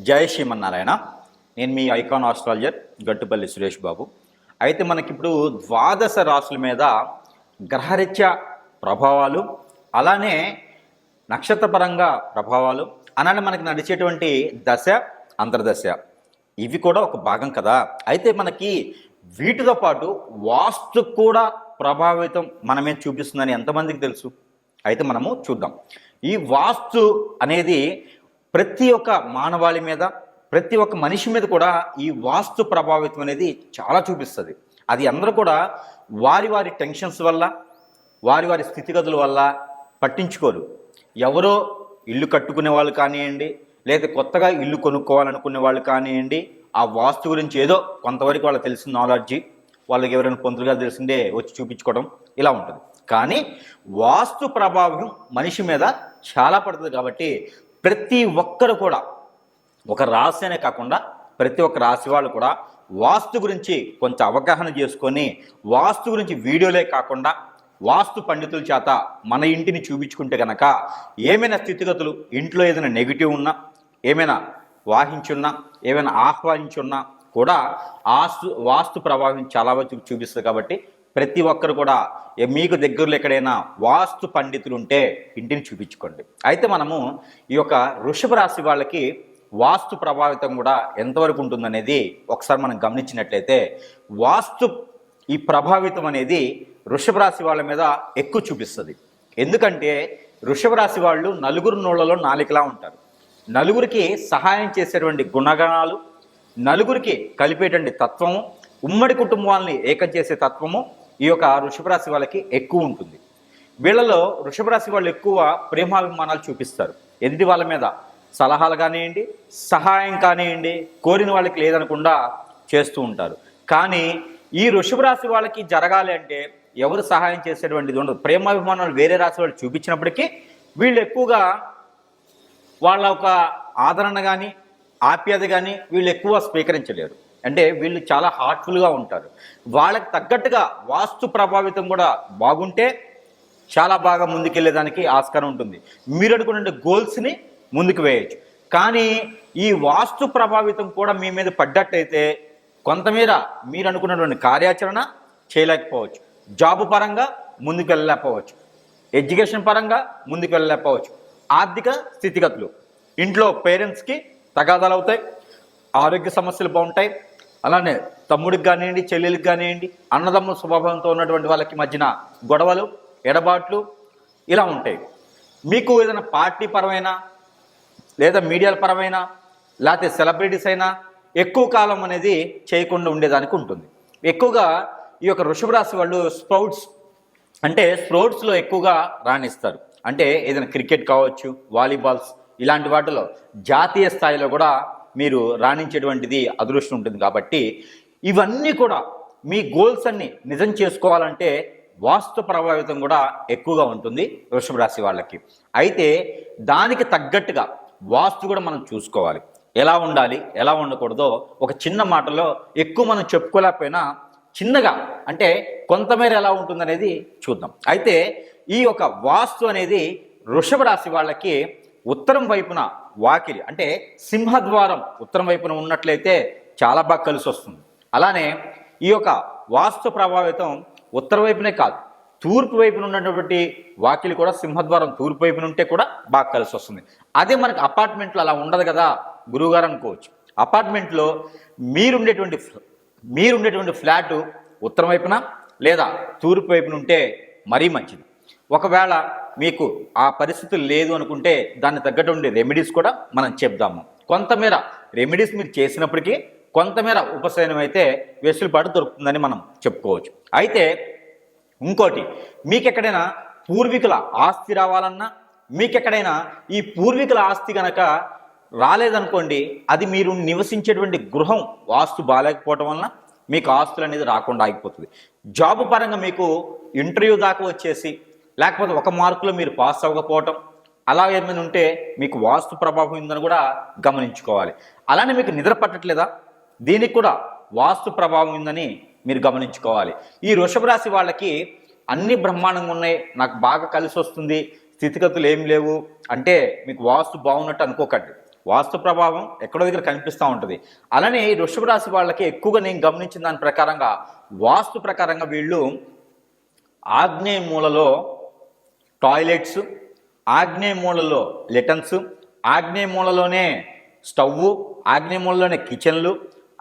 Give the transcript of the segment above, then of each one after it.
జై శ్రీమన్నారాయణ. నేను మీ icon astrologer Gattupalli Suresh Babu. అయితే మనకిప్పుడు ద్వాదశ రాశుల మీద గ్రహరీత్యా ప్రభావాలు, అలానే నక్షత్రపరంగా ప్రభావాలు, అలానే మనకి నడిచేటువంటి దశ, అంతర్దశ, ఇవి కూడా ఒక భాగం కదా. అయితే మనకి వీటితో పాటు వాస్తు కూడా ప్రభావితం మనమే చూపిస్తుందని ఎంతమందికి తెలుసు? అయితే మనము చూద్దాం. ఈ వాస్తు అనేది ప్రతి ఒక్క మానవాళి మీద, ప్రతి ఒక్క మనిషి మీద కూడా ఈ వాస్తు ప్రభావితం అనేది చాలా చూపిస్తుంది. అది అందరూ కూడా వారి వారి టెన్షన్స్ వల్ల, వారి వారి స్థితిగతుల వల్ల పట్టించుకోరు. ఎవరో ఇల్లు కట్టుకునే వాళ్ళు కానివ్వండి, లేదా కొత్తగా ఇల్లు కొనుక్కోవాలనుకునే వాళ్ళు కానివ్వండి, ఆ వాస్తు గురించి ఏదో కొంతవరకు వాళ్ళకి తెలిసిన నాలెడ్జి, వాళ్ళకి ఎవరైనా పొంతులుగా తెలిసిందే వచ్చి చూపించుకోవడం ఇలా ఉంటుంది. కానీ వాస్తు ప్రభావం మనిషి మీద చాలా పడుతుంది. కాబట్టి ప్రతి ఒక్కరు కూడా, ఒక రాశి అనే కాకుండా ప్రతి ఒక్క రాశి వాళ్ళు కూడా వాస్తు గురించి కొంచెం అవగాహన చేసుకొని, వాస్తు గురించి వీడియోలే కాకుండా వాస్తు పండితుల చేత మన ఇంటిని చూపించుకుంటే కనుక ఏమైనా స్థితిగతులు, ఇంట్లో ఏదైనా నెగిటివ్ ఉన్నా, ఏమైనా వాహించున్నా, ఏమైనా ఆహ్వానించున్నా కూడా వాస్తు ప్రభావం చాలా వరకు చూపిస్తుంది. కాబట్టి ప్రతి ఒక్కరు కూడా మీకు దగ్గరలో ఎక్కడైనా వాస్తు పండితులు ఉంటే ఇంటిని చూపించుకోండి. అయితే మనము ఈ యొక్క వృషభ రాశి వాళ్ళకి వాస్తు ప్రభావితం కూడా ఎంతవరకు ఉంటుందనేది ఒకసారి మనం గమనించినట్లయితే, వాస్తు ఈ ప్రభావితం అనేది వృషభ రాశి వాళ్ళ మీద ఎక్కువ చూపిస్తుంది. ఎందుకంటే వృషభ రాశి వాళ్ళు నలుగురు నోళ్లలో నాలికలా ఉంటారు. నలుగురికి సహాయం చేసేటువంటి గుణగణాలు, నలుగురికి కలిపేటువంటి తత్వము, ఉమ్మడి కుటుంబాలని ఏకం చేసే తత్వము ఈ యొక్క వృషభ రాశి వాళ్ళకి ఎక్కువ ఉంటుంది. వీళ్ళలో వృషభ రాశి వాళ్ళు ఎక్కువ ప్రేమాభిమానాలు చూపిస్తారు. ఎదుటి వాళ్ళ మీద సలహాలు కానివ్వండి, సహాయం కానివ్వండి, కోరిన వాళ్ళకి లేదనకుండా చేస్తూ ఉంటారు. కానీ ఈ వృషభ రాశి వాళ్ళకి జరగాలి అంటే ఎవరు సహాయం చేసేటువంటిది ఉండదు. ప్రేమాభిమానాలు వేరే రాశి వాళ్ళు చూపించినప్పటికీ వీళ్ళు ఎక్కువగా వాళ్ళ ఒక ఆదరణ కానీ, ఆప్యాయత కానీ వీళ్ళు ఎక్కువ స్వీకరించలేరు. అంటే వీళ్ళు చాలా హార్ట్ఫుల్గా ఉంటారు. వాళ్ళకి తగ్గట్టుగా వాస్తు ప్రభావితం కూడా బాగుంటే చాలా బాగా ముందుకెళ్ళేదానికి ఆస్కారం ఉంటుంది. మీరు అనుకున్న గోల్స్ని ముందుకు వేయచ్చు. కానీ ఈ వాస్తు ప్రభావితం కూడా మీ మీద పడ్డట్టయితే కొంతమేర మీరు అనుకున్నటువంటి కార్యాచరణ చేయలేకపోవచ్చు. జాబు పరంగా ముందుకు వెళ్ళలేకపోవచ్చు, ఎడ్యుకేషన్ పరంగా ముందుకు వెళ్ళలేకపోవచ్చు, ఆర్థిక స్థితిగతులు, ఇంట్లో పేరెంట్స్కి తగాదాలు అవుతాయి, ఆరోగ్య సమస్యలు బాగుంటాయి. అలానే తమ్ముడికి కానివ్వండి, చెల్లెలికి కానివ్వండి, అన్నదమ్ముల స్వభావంతో ఉన్నటువంటి వాళ్ళకి మధ్యన గొడవలు, ఎడబాట్లు ఇలా ఉంటాయి. మీకు ఏదైనా పార్టీ పరమైన, లేదా మీడియాల పరమైన, లేకపోతే సెలబ్రిటీస్ అయినా ఎక్కువ కాలం అనేది చేయకుండా ఉండేదానికి ఉంటుంది. ఎక్కువగా ఈ యొక్క వృషభ రాశి వాళ్ళు స్పోర్ట్స్లో ఎక్కువగా రాణిస్తారు. అంటే ఏదైనా క్రికెట్ కావచ్చు, వాలీబాల్స్, ఇలాంటి వాటిలో జాతీయ స్థాయిలో కూడా మీరు రాణించేటువంటిది అదృష్టం ఉంటుంది. కాబట్టి ఇవన్నీ కూడా మీ గోల్స్ అన్ని నిజం చేసుకోవాలంటే వాస్తు ప్రభావితం కూడా ఎక్కువగా ఉంటుంది వృషభ రాశి వాళ్ళకి. అయితే దానికి తగ్గట్టుగా వాస్తు కూడా మనం చూసుకోవాలి. ఎలా ఉండాలి, ఎలా ఉండకూడదో ఒక చిన్న మాటలో ఎక్కువ మనం చెప్పుకోలేకపోయినా చిన్నగా, అంటే కొంతమేర ఎలా ఉంటుందనేది చూద్దాం. అయితే ఈ యొక్క వాస్తు అనేది వృషభ రాశి వాళ్ళకి ఉత్తరం వైపున వాకిలి, అంటే సింహద్వారం ఉత్తరం వైపున ఉన్నట్లయితే చాలా బాగా కలిసి వస్తుంది. అలానే ఈ యొక్క వాస్తు ప్రభావితం ఉత్తర వైపునే కాదు, తూర్పు వైపున ఉన్నటువంటి వాకిలి కూడా సింహద్వారం తూర్పు వైపున ఉంటే కూడా బాగా కలిసి వస్తుంది. అదే మనకి అపార్ట్మెంట్లో అలా ఉండదు కదా గురువుగారు అనుకోవచ్చు. అపార్ట్మెంట్లో మీరుండేటువంటి ఫ్లాటు ఉత్తరం వైపున లేదా తూర్పు వైపున ఉంటే మరీ మంచిది. ఒకవేళ మీకు ఆ పరిస్థితులు లేదు అనుకుంటే దాన్ని తగ్గట్టు ఉండే రెమెడీస్ కూడా మనం చెప్దాము. కొంతమేర రెమెడీస్ మీరు చేసినప్పటికీ కొంతమేర ఉపశమనం అయితే వెసులుబాటు దొరుకుతుందని మనం చెప్పుకోవచ్చు. అయితే ఇంకోటి, మీకెక్కడైనా పూర్వీకుల ఆస్తి రావాలన్నా, మీకెక్కడైనా ఈ పూర్వీకుల ఆస్తి కనుక రాలేదనుకోండి, అది మీరు నివసించేటువంటి గృహం వాస్తు బాగాలేకపోవటం వలన మీకు ఆస్తులు అనేది రాకుండా ఆగిపోతుంది. జాబు పరంగా మీకు ఇంటర్వ్యూ దాకా వచ్చేసి లేకపోతే ఒక మార్కులో మీరు పాస్ అవ్వకపోవటం అలా ఏమైనా ఉంటే మీకు వాస్తు ప్రభావం ఉందని కూడా గమనించుకోవాలి. అలానే మీకు నిద్ర పట్టట్లేదా, దీనికి కూడా వాస్తు ప్రభావం ఉందని మీరు గమనించుకోవాలి. ఈ వృషభ రాశి వాళ్ళకి అన్ని బ్రహ్మాండంగా ఉన్నాయి, నాకు బాగా కలిసి వస్తుంది, స్థితిగతులు ఏం లేవు అంటే మీకు వాస్తు బాగున్నట్టు అనుకోకండి. వాస్తు ప్రభావం ఎక్కడో దగ్గర కనిపిస్తూ ఉంటుంది. అలానే ఈ వృషభ రాశి వాళ్ళకి ఎక్కువగా నేను గమనించిన దాని ప్రకారంగా వాస్తు ప్రకారంగా వీళ్ళు ఆగ్నేయ మూలలో టాయిలెట్స్, ఆగ్నేయ మూలలో లెటన్స్, ఆగ్నేయ మూలలోనే స్టవ్, ఆగ్నేయ మూలలోనే కిచెన్లు,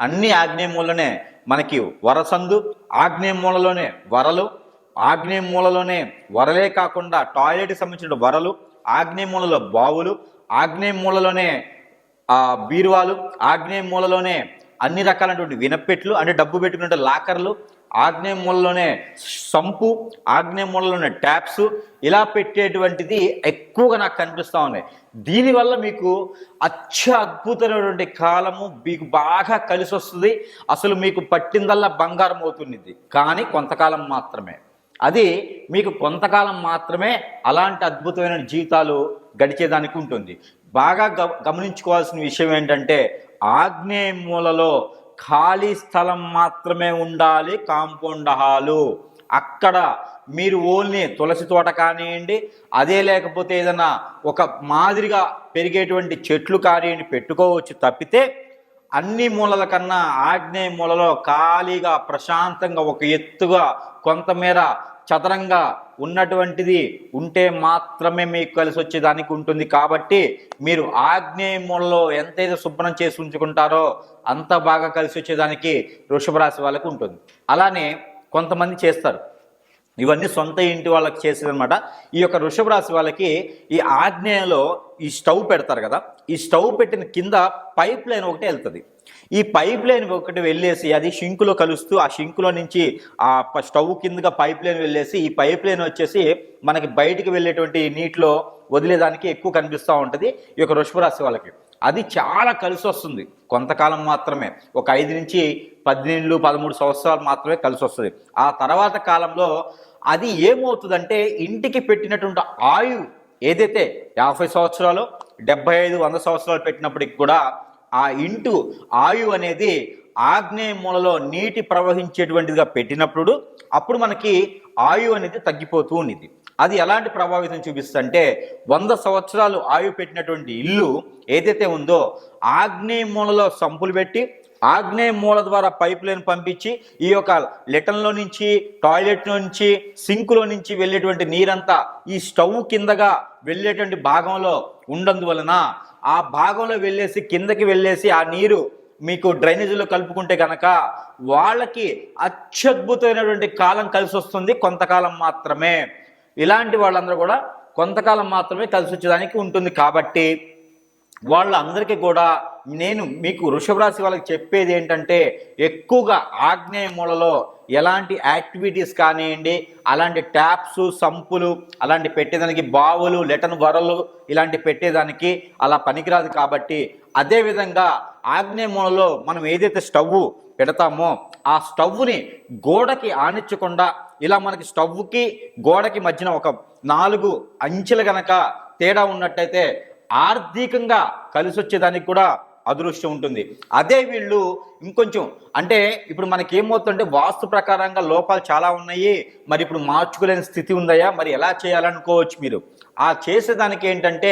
అన్ని ఆగ్నేయ మూలలోనే మనకి వరసందు, ఆగ్నేయ మూలలోనే వరలు, ఆగ్నేయ మూలలోనే వరలే కాకుండా టాయిలెట్కి సంబంధించిన వరలు, ఆగ్నేయ మూలలో బావులు, ఆగ్నేయ మూలలోనే బీరువాలు, ఆగ్నేయ మూలలోనే అన్ని రకాలైనటువంటి వినపెట్లు అంటే డబ్బు పెట్టుకునే లాకర్లు, ఆగ్నేయ మూలలోనే సంపు, ఆగ్నేయ మూలలోనే ట్యాప్స్, ఇలా పెట్టేటువంటిది ఎక్కువగా నాకు కనిపిస్తూ ఉన్నాయి. దీనివల్ల మీకు అద్భుతమైనటువంటి కాలము మీకు బాగా కలిసి వస్తుంది. అసలు మీకు పట్టిందల్లా బంగారం అవుతుంది, కానీ కొంతకాలం మాత్రమే. అది మీకు కొంతకాలం మాత్రమే అలాంటి అద్భుతమైన జీవితాలు గడిచేదానికి ఉంటుంది. బాగా గమనించుకోవాల్సిన విషయం ఏంటంటే ఆగ్నేయ మూలలో ఖాళీ స్థలం మాత్రమే ఉండాలి. కాంపౌండ్ హాలు, అక్కడ మీరు ఓన్లీ తులసి తోట కానివ్వండి, అదే లేకపోతే ఏదైనా ఒక మాదిరిగా పెరిగేటువంటి చెట్లు కానివ్వండి పెట్టుకోవచ్చు తప్పితే అన్ని మూలల కన్నా ఆగ్నేయ మూలలో ఖాళీగా ప్రశాంతంగా ఒక ఎత్తుగా కొంతమేర చదరంగా ఉన్నటువంటిది ఉంటే మాత్రమే మీకు కలిసి వచ్చేదానికి ఉంటుంది. కాబట్టి మీరు ఆగ్నేయ మూలలో ఎంతైతే శుభ్రం చేసి ఉంచుకుంటారో అంత బాగా కలిసి వచ్చేదానికి వృషభ రాశి వాళ్ళకు ఉంటుంది. అలానే కొంతమంది చేస్తారు, ఇవన్నీ సొంత ఇంటి వాళ్ళకి చేసేదనమాట. ఈ యొక్క వృషభ రాశి వాళ్ళకి ఈ ఆగ్నేయంలో ఈ స్టవ్ పెడతారు కదా, ఈ స్టవ్ పెట్టిన కింద పైప్ లైన్ ఒకటి వెళ్తుంది. ఈ పైప్ లైన్ ఒకటి వెళ్ళేసి అది షింకులో కలుస్తూ ఆ షింకులో నుంచి ఆ స్టవ్ కిందగా పైప్ లైన్ వెళ్ళేసి ఈ పైప్ లైన్ వచ్చేసి మనకి బయటికి వెళ్ళేటువంటి నీటిలో వదిలేదానికి ఎక్కువ కనిపిస్తూ ఉంటుంది ఈ యొక్క వృషభ రాశి వాళ్ళకి. అది చాలా కలిసి వస్తుంది, కొంతకాలం మాత్రమే, ఒక 5 నుంచి 18 13 సంవత్సరాలు మాత్రమే కలిసి వస్తుంది. ఆ తర్వాత కాలంలో అది ఏమవుతుందంటే ఇంటికి పెట్టినటువంటి ఆయువు ఏదైతే 50 సంవత్సరాలు 75 100 సంవత్సరాలు పెట్టినప్పటికి కూడా ఆ ఇంటు ఆయువు అనేది ఆగ్నేయ మూలలో నీటి ప్రవహించేటువంటిదిగా పెట్టినప్పుడు అప్పుడు మనకి ఆయువు అనేది తగ్గిపోతూ ఉండేది. అది ఎలాంటి ప్రభావితం చూపిస్తుందంటే 100 సంవత్సరాలు ఆయువు పెట్టినటువంటి ఇల్లు ఏదైతే ఉందో ఆగ్నేయ మూలలో సంపులు పెట్టి ఆగ్నేయ మూల ద్వారా పైప్ లైన్ పంపించి ఈ యొక్క లెటన్లో నుంచి టాయిలెట్లో నుంచి సింకులో నుంచి వెళ్ళేటువంటి నీరంతా ఈ స్టవ్ కిందగా వెళ్ళేటువంటి భాగంలో ఉన్నందువలన ఆ భాగంలో వెళ్ళేసి కిందకి వెళ్ళేసి ఆ నీరు మీకు డ్రైనేజీలో కలుపుకుంటే కనుక వాళ్ళకి అత్యద్భుతమైనటువంటి కాలం కలిసి వస్తుంది, కొంతకాలం మాత్రమే. ఇలాంటి వాళ్ళందరూ కూడా కొంతకాలం మాత్రమే కలిసి వచ్చేదానికి ఉంటుంది. కాబట్టి వాళ్ళందరికీ కూడా నేను మీకు వృషభ రాశి వాళ్ళకి చెప్పేది ఏంటంటే ఎక్కువగా ఆగ్నేయ మూలలో ఎలాంటి యాక్టివిటీస్ కానివ్వండి, అలాంటి ట్యాప్స్ సంపులు అలాంటి పెట్టేదానికి బావులు లెటన్ వరలు ఇలాంటి పెట్టేదానికి అలా పనికిరాదు. కాబట్టి అదేవిధంగా ఆగ్నేయ మూలలో మనం ఏదైతే స్టవ్ పెడతామో ఆ స్టవ్ని గోడకి ఆనించకుండా ఇలా మనకి స్టవ్కి గోడకి మధ్యన ఒక 4 అంచెలు గనక తేడా ఉన్నట్టయితే ఆర్థికంగా కలిసి వచ్చేదానికి కూడా అదృష్టం ఉంటుంది. అదే వీళ్ళు ఇంకొంచెం అంటే ఇప్పుడు మనకి ఏమవుతుందంటే వాస్తు ప్రకారంగా లోపాలు చాలా ఉన్నాయి, మరి ఇప్పుడు మార్చుకోలేని స్థితి ఉందయ్యా, మరి ఎలా చేయాలనుకోవచ్చు మీరు. ఆ చేసేదానికి ఏంటంటే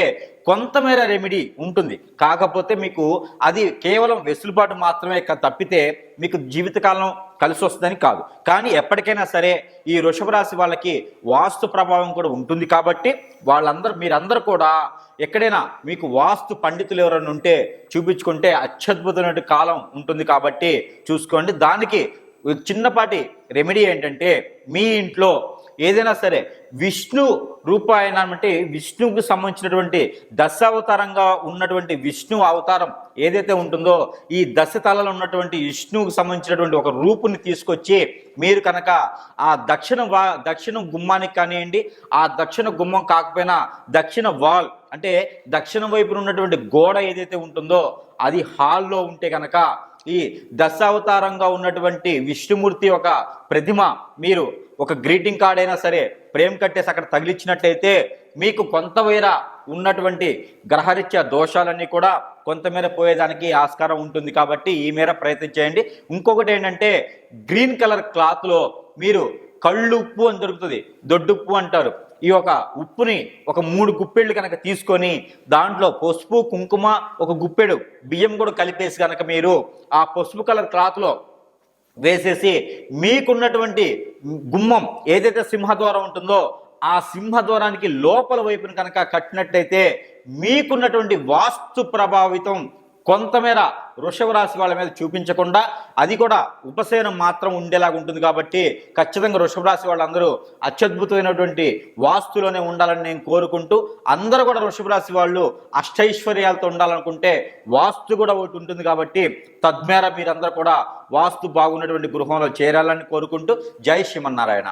కొంతమేర రెమెడీ ఉంటుంది, కాకపోతే మీకు అది కేవలం వెసులుబాటు మాత్రమే తప్పితే మీకు జీవితకాలం కలిసి వస్తుందని కాదు. కానీ ఎప్పటికైనా సరే ఈ వృషభ రాశి వాళ్ళకి వాస్తు ప్రభావం కూడా ఉంటుంది. కాబట్టి మీరందరూ కూడా ఎక్కడైనా మీకు వాస్తు పండితులు ఎవరైనా ఉంటే చూపించుకుంటే అత్యద్భుతమైన కాలం ఉంటుంది. కాబట్టి చూసుకోండి. దానికి చిన్నపాటి రెమెడీ ఏంటంటే మీ ఇంట్లో ఏదైనా సరే విష్ణు రూపాయనం అంటే విష్ణువుకి సంబంధించినటువంటి దశావతారంగా ఉన్నటువంటి విష్ణు అవతారం ఏదైతే ఉంటుందో ఈ 10 తలలు ఉన్నటువంటి విష్ణువుకి సంబంధించినటువంటి ఒక రూపుని తీసుకొచ్చి మీరు కనుక ఆ దక్షిణ గుమ్మానికి కానివ్వండి, ఆ దక్షిణ గుమ్మం కాకపోయినా దక్షిణ వాల్ అంటే దక్షిణ వైపున ఉన్నటువంటి గోడ ఏదైతే ఉంటుందో అది హాల్లో ఉంటే కనుక ఈ దశావతారంగా ఉన్నటువంటి విష్ణుమూర్తి ఒక ప్రతిమ మీరు ఒక గ్రీటింగ్ కార్డ్ అయినా సరే ప్రేమ్ కట్టేసి అక్కడ తగిలించినట్టయితే మీకు కొంతమేర ఉన్నటువంటి గ్రహరీత్యా దోషాలన్నీ కూడా కొంతమేర పోయేదానికి ఆస్కారం ఉంటుంది. కాబట్టి ఈ మేర ప్రయత్నం చేయండి. ఇంకొకటి ఏంటంటే గ్రీన్ కలర్ క్లాత్లో మీరు కళ్ళుప్పు అని దొరుకుతుంది, దొడ్డుప్పు అంటారు, ఈ యొక్క ఉప్పుని ఒక 3 గుప్పెళ్ళు కనుక తీసుకొని దాంట్లో పసుపు కుంకుమ ఒక గుప్పెడు బియ్యం కూడా కలిపేసి కనుక మీరు ఆ పసుపు కలర్ క్లాత్లో వేసేసి మీకున్నటువంటి గుమ్మం ఏదైతే సింహద్వారం ఉంటుందో ఆ సింహద్వారానికి లోపల వైపున కనుక కట్టినట్టయితే మీకున్నటువంటి వాస్తు ప్రభావితం కొంతమేర వృషభ రాశి వాళ్ళ మీద చూపించకుండా అది కూడా ఉపశమనం మాత్రం ఉండేలాగా ఉంటుంది. కాబట్టి ఖచ్చితంగా వృషభ రాశి వాళ్ళందరూ అత్యద్భుతమైనటువంటి వాస్తులోనే ఉండాలని నేను కోరుకుంటూ, అందరూ కూడా వృషభ రాశి వాళ్ళు అష్టైశ్వర్యాలతో ఉండాలనుకుంటే వాస్తు కూడా ఒకటి ఉంటుంది. కాబట్టి తద్మేర మీరందరూ కూడా వాస్తు బాగున్నటువంటి గృహంలో చేరాలని కోరుకుంటూ జై శ్రీమన్నారాయణ.